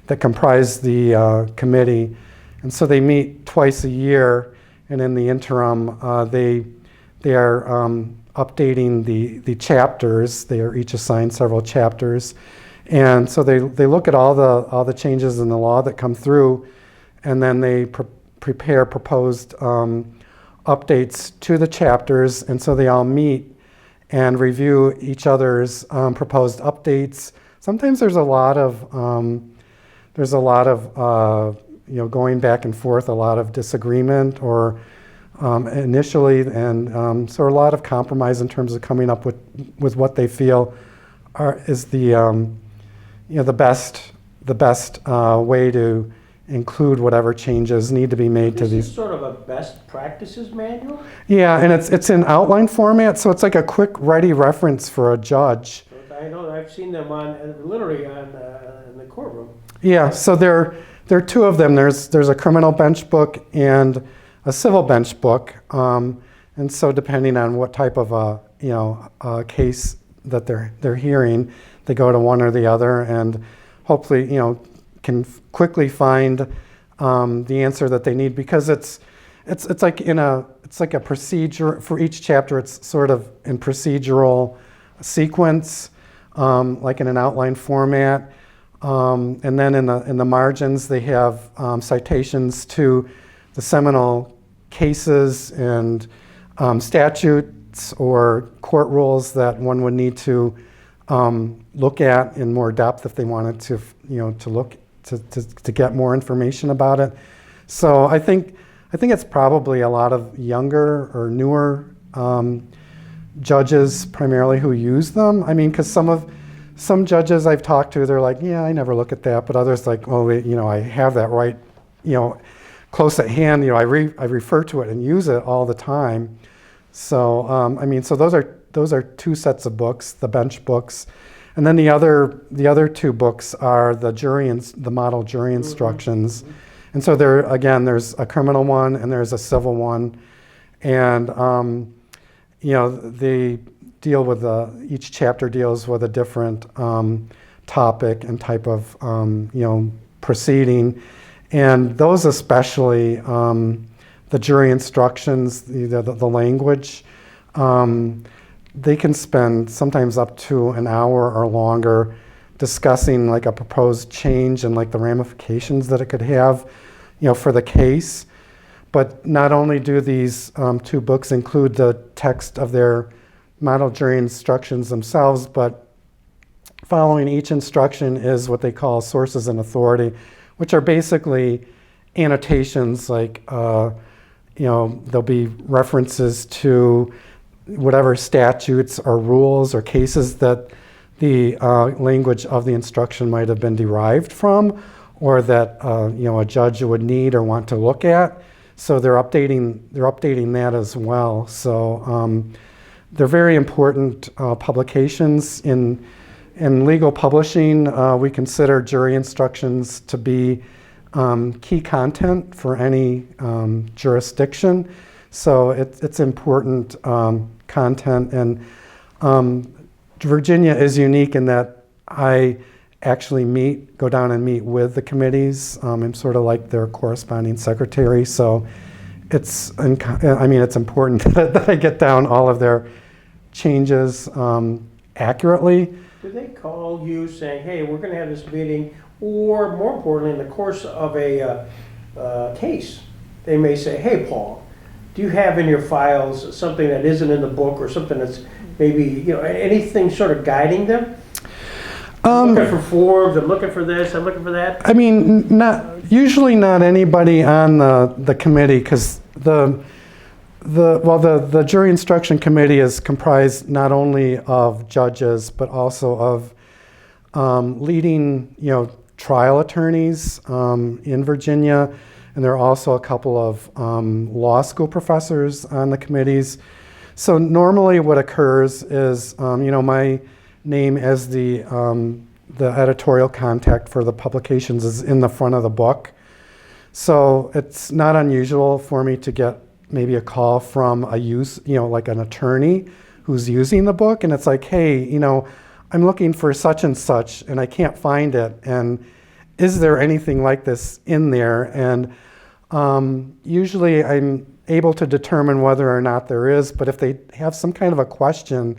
that comprise the committee. And so they meet twice a year, and in the interim, they are updating the chapters. They are each assigned several chapters, and so they look at all the changes in the law that come through, and then they prepare proposed updates to the chapters. And so they all meet and review each other's proposed updates. Sometimes there's a lot of going back and forth, a lot of disagreement, or initially, and so a lot of compromise in terms of coming up with what they feel is the the best the best way to include whatever changes need to be made to This these. is sort of a best practices manual? Yeah, and it's in outline format, so it's like a quick, ready reference for a judge. I know, I've seen them literally in the courtroom. Yeah, so there are two of them. There's a criminal bench book and a civil bench book, and so depending on what type of a case that they're hearing, they go to one or the other, and hopefully can quickly find the answer that they need, because it's like a procedure for each chapter. It's sort of in procedural sequence, like in an outline format. And then in the margins, they have citations to the seminal cases and statutes or court rules that one would need to look at in more depth if they wanted to get more information about it. So I think it's probably a lot of younger or newer judges primarily who use them. I mean, because some judges I've talked to, they're like, yeah, I never look at that, but others like, oh, I have that right, close at hand. I refer to it and use it all the time. So so those are two sets of books, the bench books, and then the other two books are the model jury instructions. Mm-hmm. And so there's a criminal one and there's a civil one, and they deal with each chapter deals with a different topic and type of proceeding, and those especially the jury instructions, the language, they can spend sometimes up to an hour or longer discussing like a proposed change and like the ramifications that it could have, for the case. But not only do these two books include the text of their model jury instructions themselves, but following each instruction is what they call sources and authority, which are basically annotations like, there'll be references to whatever statutes or rules or cases that the language of the instruction might have been derived from, or that a judge would need or want to look at. So they're updating that as well. So they're very important publications. In legal publishing, we consider jury instructions to be key content for any jurisdiction. So it's important content, and Virginia is unique in that I actually go down and meet with the committees. I'm sort of like their corresponding secretary, so it's important that I get down all of their changes accurately. Do they call you saying, hey, we're going to have this meeting, or more importantly, in the course of a case, they may say, hey, Paul, do you have in your files something that isn't in the book, or something that's maybe, anything sort of guiding them? I'm looking for forms, I'm looking for this, I'm looking for that. I mean, usually not anybody on the committee, because the jury instruction committee is comprised not only of judges but also of leading trial attorneys in Virginia, and there are also a couple of law school professors on the committees. So normally what occurs is my name as the editorial contact for the publications is in the front of the book. So it's not unusual for me to get maybe a call from like an attorney who's using the book, and it's like, hey, I'm looking for such and such and I can't find it, and is there anything like this in there? And usually I'm able to determine whether or not there is, but if they have some kind of a question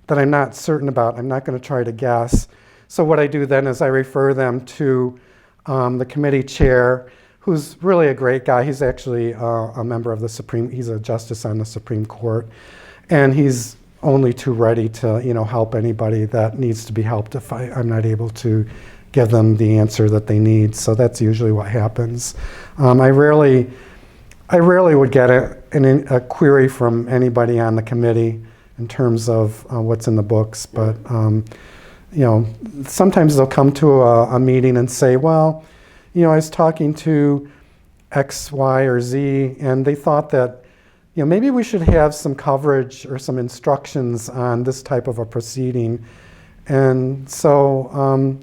that I'm not certain about, I'm not going to try to guess. So what I do then is I refer them to the committee chair, who's really a great guy. He's actually a member of he's a justice on the Supreme Court, and he's only too ready to help anybody that needs to be helped if I'm not able to give them the answer that they need. So that's usually what happens. I rarely would get a query from anybody on the committee in terms of what's in the books, but sometimes they'll come to a meeting and say, well, I was talking to X, Y, or Z, and they thought that, maybe we should have some coverage or some instructions on this type of a proceeding. And so,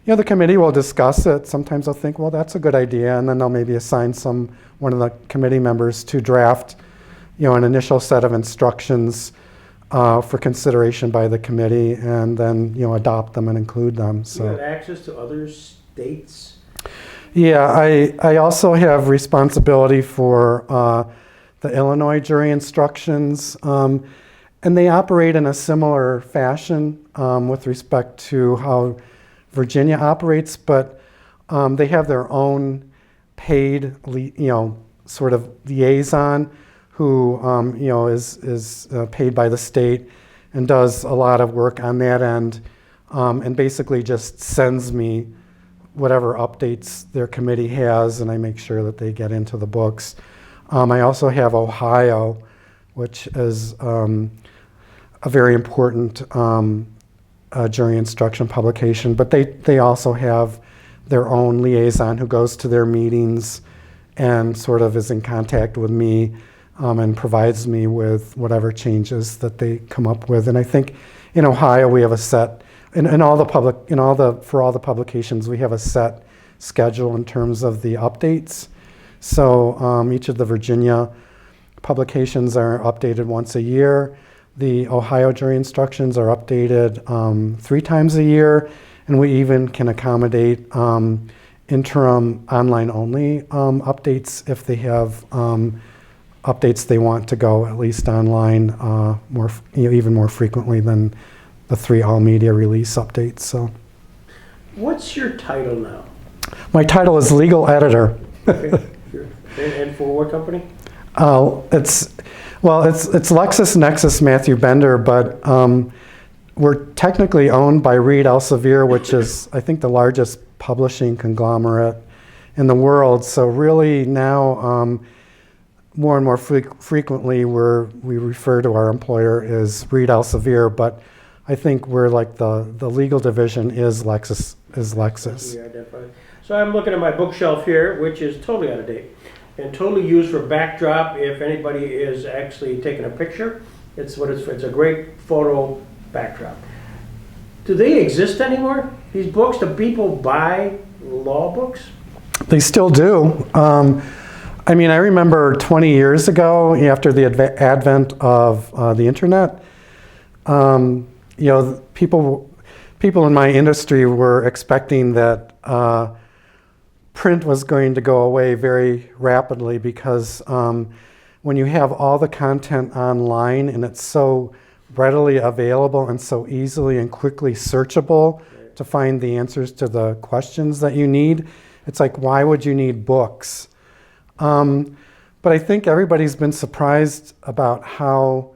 the committee will discuss it. Sometimes they'll think, well, that's a good idea, and then they'll maybe assign one of the committee members to draft, an initial set of instructions for consideration by the committee, and then adopt them and include them. So you have access to other states? Yeah, I also have responsibility for the Illinois jury instructions, and they operate in a similar fashion with respect to how Virginia operates, but they have their own paid, sort of liaison who, is paid by the state and does a lot of work on that end, and basically just sends me whatever updates their committee has, and I make sure that they get into the books. I also have Ohio, which is a very important jury instruction publication, but they also have their own liaison who goes to their meetings and sort of is in contact with me and provides me with whatever changes that they come up with. And I think in Ohio we have a set, for all the publications we have a set schedule in terms of the updates. So each of the Virginia publications are updated once a year. The Ohio jury instructions are updated 3 times a year, and we even can accommodate interim online-only updates if they have updates they want to go at least online even more frequently than the 3 all-media release updates. So, what's your title now? My title is legal editor. Okay. And for what company? It's LexisNexis Matthew Bender, but we're technically owned by Reed Elsevier, which is, I think, the largest publishing conglomerate in the world. So really now, more and more frequently, we refer to our employer as Reed Elsevier, but I think we're like the legal division is Lexis. So I'm looking at my bookshelf here, which is totally out of date and totally used for backdrop. If anybody is actually taking a picture, it's a great photo backdrop. Do they exist anymore? These books? Do people buy law books? They still do. I remember 20 years ago, after the advent of the internet, people in my industry were expecting that print was going to go away very rapidly because when you have all the content online and it's so readily available and so easily and quickly searchable to find the answers to the questions that you need, it's like, why would you need books? But I think everybody's been surprised about how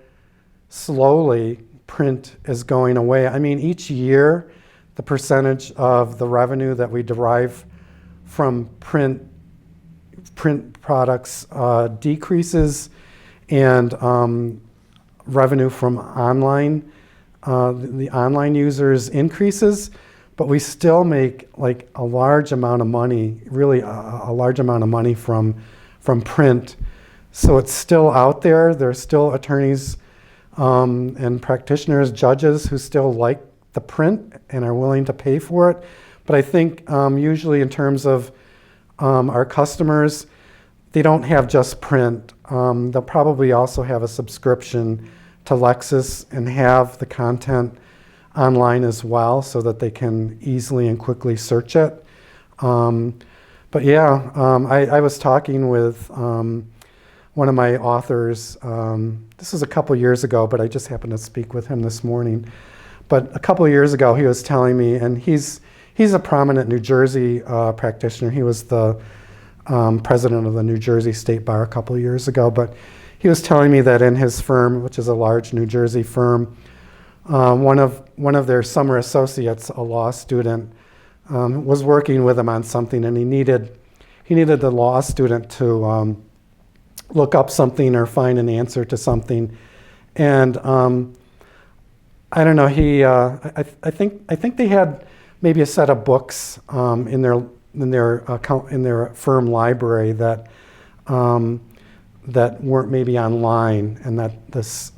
slowly print is going away. Each year, the percentage of the revenue that we derive from print products decreases, and revenue from online, the online users increases, but we still make like a large amount of money, really a large amount of money from print. So it's still out there. There's still attorneys and practitioners, judges who still like the print and are willing to pay for it. But I think usually in terms of our customers, they don't have just print. They'll probably also have a subscription to Lexis and have the content online as well so that they can easily and quickly search it. But yeah, I was talking with one of my authors. This was a couple years ago, but I just happened to speak with him this morning. But a couple of years ago, he was telling me, and he's a prominent New Jersey practitioner. He was the president of the New Jersey State Bar a couple of years ago. But he was telling me that in his firm, which is a large New Jersey firm, one of their summer associates, a law student, was working with him on something, and he needed the law student to look up something or find an answer to something. And I don't know. I think they had maybe a set of books in their firm library that weren't maybe online, and that this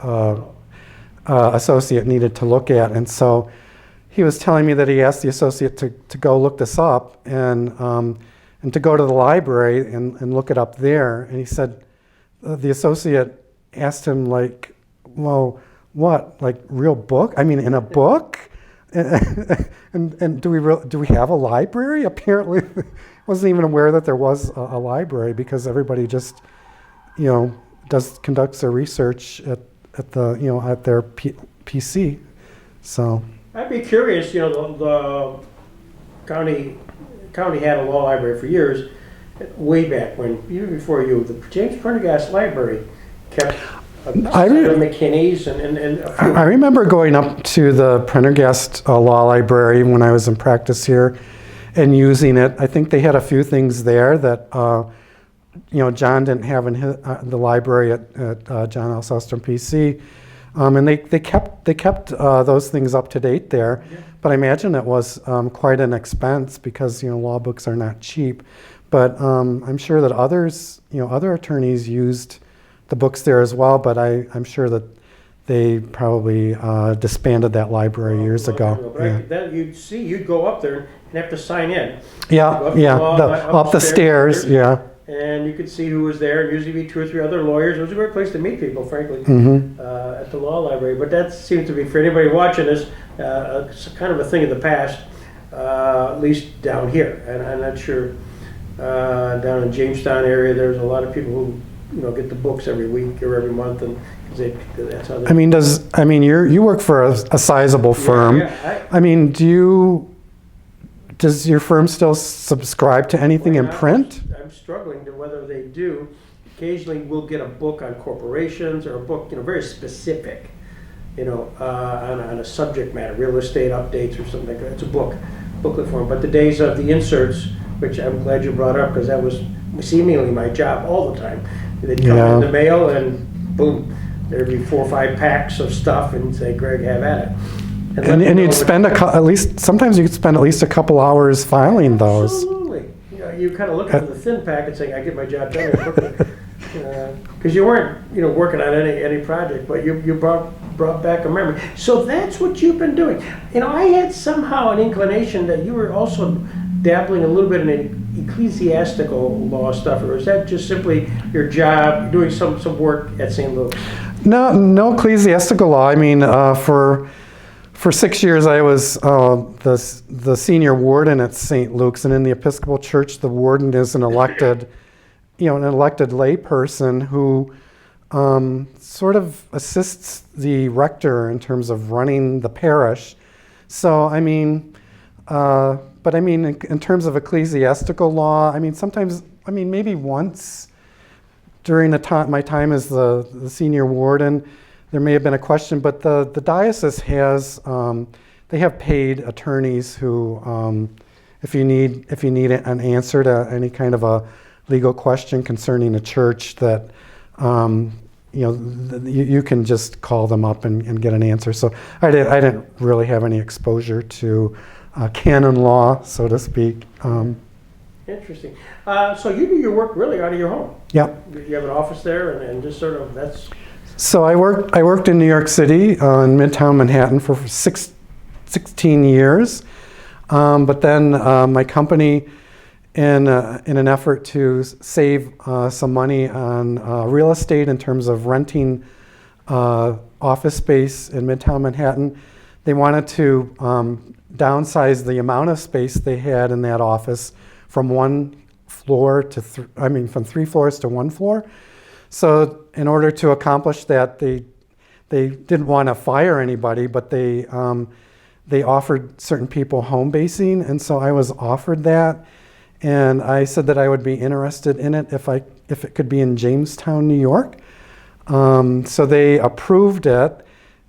associate needed to look at. And so he was telling me that he asked the associate to go look this up and to go to the library and look it up there. And he said the associate asked him, like, well, what, like real book? I mean, in a book? And do we have a library? Apparently, wasn't even aware that there was a library, because everybody just, conducts their research at their PC. So I'd be curious, the county had a law library for years, way back when, even before you, the James Prendergast Library kept McKinney's and a few. I remember going up to the Prendergast Law Library when I was in practice here and using it. I think they had a few things there that John didn't have in the library at John L. Sustrom PC, and they kept those things up to date there. Yeah. But I imagine it was quite an expense, because law books are not cheap. But I'm sure that other attorneys used the books there as well. But I'm sure that they probably disbanded that library years ago. Right. Then you'd go up there and have to sign in. Yeah, up the stairs. Yeah. And you could see who was there, and usually be 2 or 3 other lawyers. It was a great place to meet people, frankly, at the law library. But that seems to be, for anybody watching this, kind of a thing of the past, at least down here. And I'm not sure down in Jamestown area, there's a lot of people who get the books every week or every month, and that's how they. You work for a sizable firm. Yeah. Does your firm still subscribe to anything in print? I'm struggling to whether they do. Occasionally we'll get a book on corporations, or a book, very specific, on a subject matter, real estate updates or something like that. It's a booklet form. But the days of the inserts, which I'm glad you brought up, because that was seemingly my job all the time. They'd come in the mail, and boom, there'd be 4 or 5 packs of stuff, and say, Greg, have at it. And you'd spend sometimes you could spend at least a couple hours filing those. Absolutely. You kind of look at the thin packet saying, I get my job done quickly. Because you weren't, working on any project, but you brought back a memory. So that's what you've been doing. I had somehow an inclination that you were also dabbling a little bit in ecclesiastical law stuff, or is that just simply your job, doing some work at St. Luke's? No ecclesiastical law. For 6 years, I was the senior warden at St. Luke's, and in the Episcopal Church, the warden is an elected layperson who sort of assists the rector in terms of running the parish. So, in terms of ecclesiastical law, sometimes, maybe once during my time as the senior warden, there may have been a question, but the diocese has they have paid attorneys who, if you need an answer to any kind of a legal question concerning a church, that you can just call them up and get an answer. So I didn't really have any exposure to canon law, so to speak. Interesting. So you do your work really out of your home. Yeah. You have an office there, and just sort of that's. So I worked in New York City in Midtown Manhattan for 16 years, but then my company, in an effort to save some money on real estate in terms of renting office space in Midtown Manhattan, they wanted to downsize the amount of space they had in that office from 1 floor to from 3 floors to 1 floor. So in order to accomplish that, they didn't want to fire anybody, but they offered certain people home basing, and so I was offered that, and I said that I would be interested in it if it could be in Jamestown, New York. So they approved it,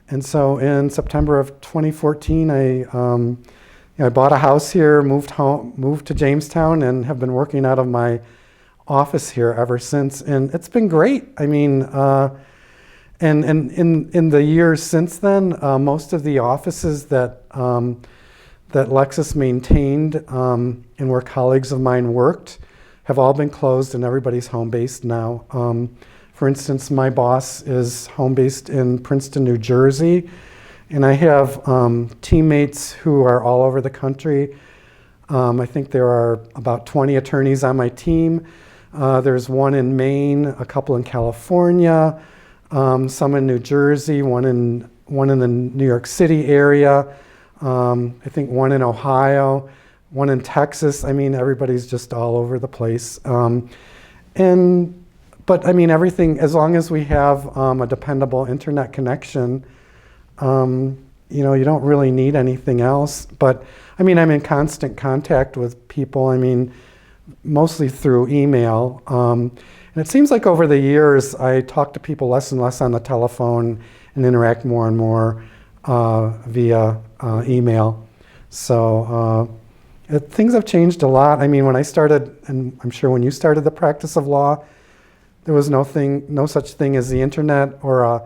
and so in September of 2014, I bought a house here, moved to Jamestown, and have been working out of my office here ever since, and it's been great. And And in the years since then, most of the offices that Lexis maintained and where colleagues of mine worked have all been closed, and everybody's home-based now. For instance, my boss is home-based in Princeton, New Jersey, and I have teammates who are all over the country. I think there are about 20 attorneys on my team. There's one in Maine, a couple in California, some in New Jersey, one in the New York City area, I think one in Ohio, one in Texas. I mean, everybody's just all over the place. But I mean, everything, as long as we have a dependable internet connection, you don't really need anything else. But I mean, I'm in constant contact with people. I mean, mostly through email. And it seems like over the years, I talk to people less and less on the telephone and interact more and more via email. So things have changed a lot. I mean, when I started, and I'm sure when you started the practice of law, there was no such thing as the internet or a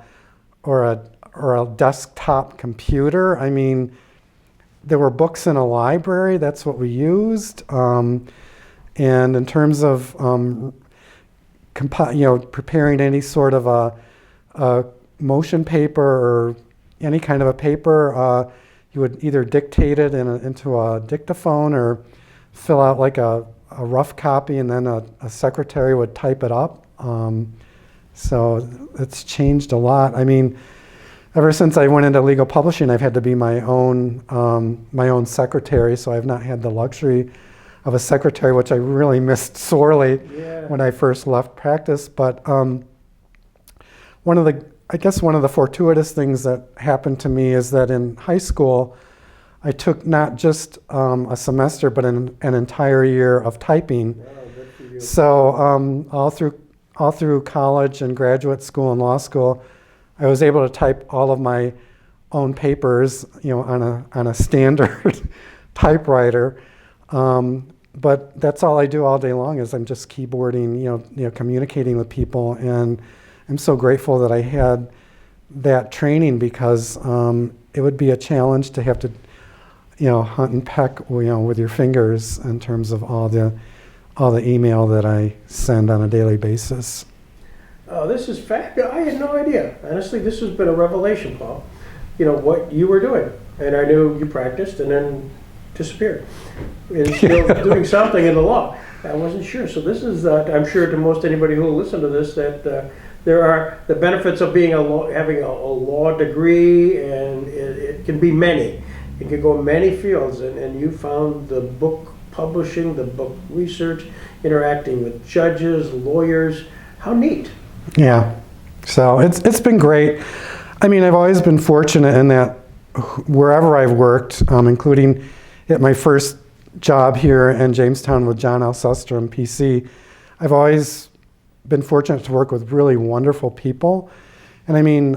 desktop computer. I mean, there were books in a library. That's what we used. And in terms of preparing any sort of a motion paper or any kind of a paper, you would either dictate it into a dictaphone or fill out like a rough copy, and then a secretary would type it up. So it's changed a lot. I mean, ever since I went into legal publishing, I've had to be my own secretary, so I've not had the luxury of a secretary, which I really missed sorely when I first left practice. But one of the fortuitous things that happened to me is that in high school, I took not just a semester, but an entire year of typing. Wow, good for you. So all through college and graduate school and law school, I was able to type all of my own papers, on a standard typewriter. But that's all I do all day long is I'm just keyboarding, communicating with people. And I'm so grateful that I had that training, because it would be a challenge to have to, hunt and peck, with your fingers in terms of all the email that I send on a daily basis. Oh, this is fact. I had no idea. Honestly, this has been a revelation, Paul. What you were doing. And I knew you practiced and then disappeared. And still doing something in the law. I wasn't sure. So this is, I'm sure to most anybody who will listen to this, that there are the benefits of being having a law degree, and it can be many. It can go in many fields. And you found the book publishing, the book research, interacting with judges, lawyers. How neat. Yeah, so it's been great. I mean, I've always been fortunate in that wherever I've worked, including at my first job here in Jamestown with John L. Sustrom, PC, I've always been fortunate to work with really wonderful people. And I mean,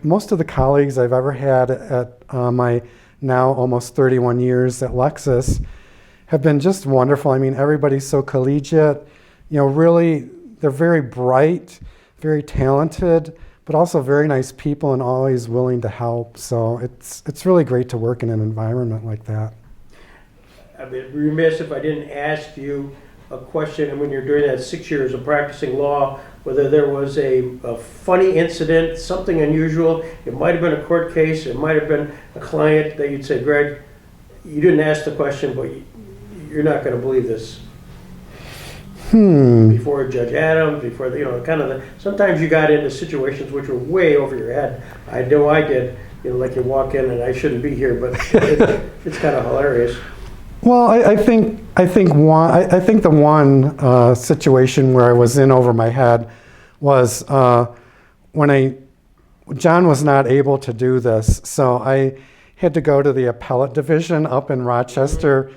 most of the colleagues I've ever had at my now almost 31 years at Lexis have been just wonderful. I mean, everybody's so collegiate, really, they're very bright, very talented, but also very nice people and always willing to help. So it's really great to work in an environment like that. I'd be remiss if I didn't ask you a question. And when you're doing that 6 years of practicing law, whether there was a funny incident, something unusual. It might have been a court case. It might have been a client that you'd say, Greg, you didn't ask the question, but you're not going to believe this. Before Judge Adams, before sometimes you got into situations which were way over your head. I know I did. Like you walk in and I shouldn't be here, but it's kind of hilarious. Well, I think the one situation where I was in over my head was when John was not able to do this, so I had to go to the appellate division up in Rochester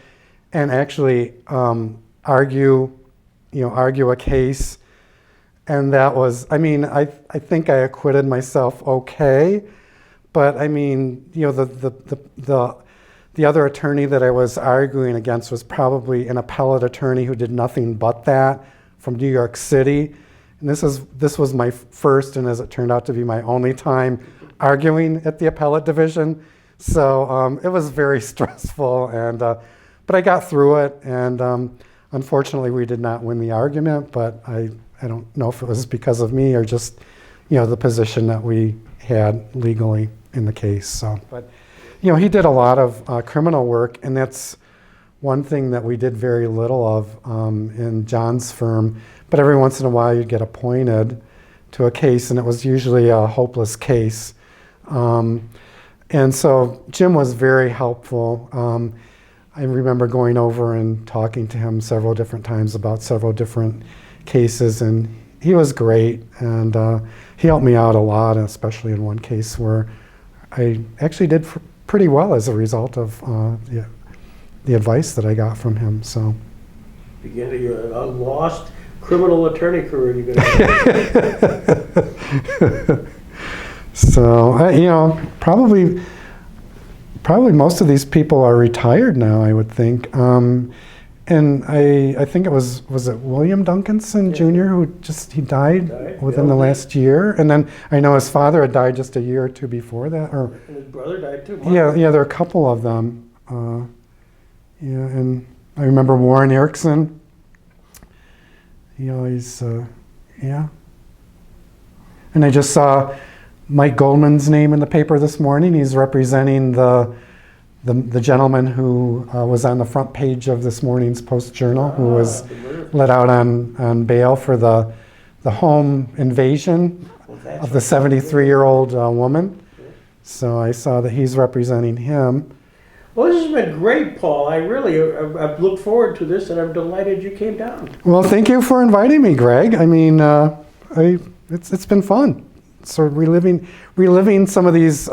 and actually argue a case, and that was, I think I acquitted myself okay, but I mean, the other attorney that I was arguing against was probably an appellate attorney who did nothing but that from New York City, And this was my first, and as it turned out to be my only time arguing at the appellate division. So it was very stressful, and but I got through it, and unfortunately we did not win the argument, but I don't know if it was because of me or just, the position that we had legally in the case. So, but, he did a lot of criminal work, and that's one thing that we did very little of in John's firm. But every once in a while you'd get appointed to a case, and it was usually a hopeless case. And so Jim was very helpful. I remember going over and talking to him several different times about several different cases, and he was great, and he helped me out a lot, especially in one case where I actually did pretty well as a result of the advice that I got from him. So, Begin to your lost criminal attorney career. You're gonna so probably most of these people are retired now, I would think. And I think it was it William Duncanson Jr. who he died within the last year, and then I know his father had died just a year or two before that, or and his brother died too. yeah, there are a couple of them. And I remember Warren Erickson. He always, And I just saw Mike Goldman's name in the paper this morning. He's representing the gentleman who was on the front page of this morning's Post-Journal, who was let out on bail for the home invasion of the 73-year-old woman. So I saw that he's representing him. Well, this has been great, Paul. I've looked forward to this, and I'm delighted you came down. Well, thank you for inviting me, Greg. I mean, it's been fun. Sort of reliving some of these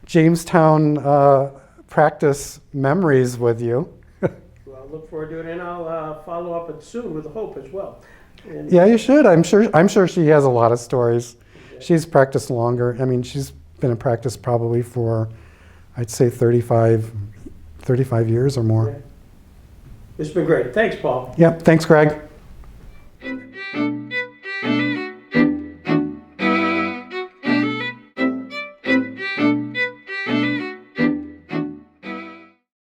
Jamestown practice memories with you. Well, I look forward to it, and I'll follow up it soon with Hope as well. And Yeah, you should. I'm sure she has a lot of stories. She's practiced longer. I mean, she's been in practice probably for, I'd say 35 years or more. It's been great. Thanks, Paul. Yep. Thanks, Greg.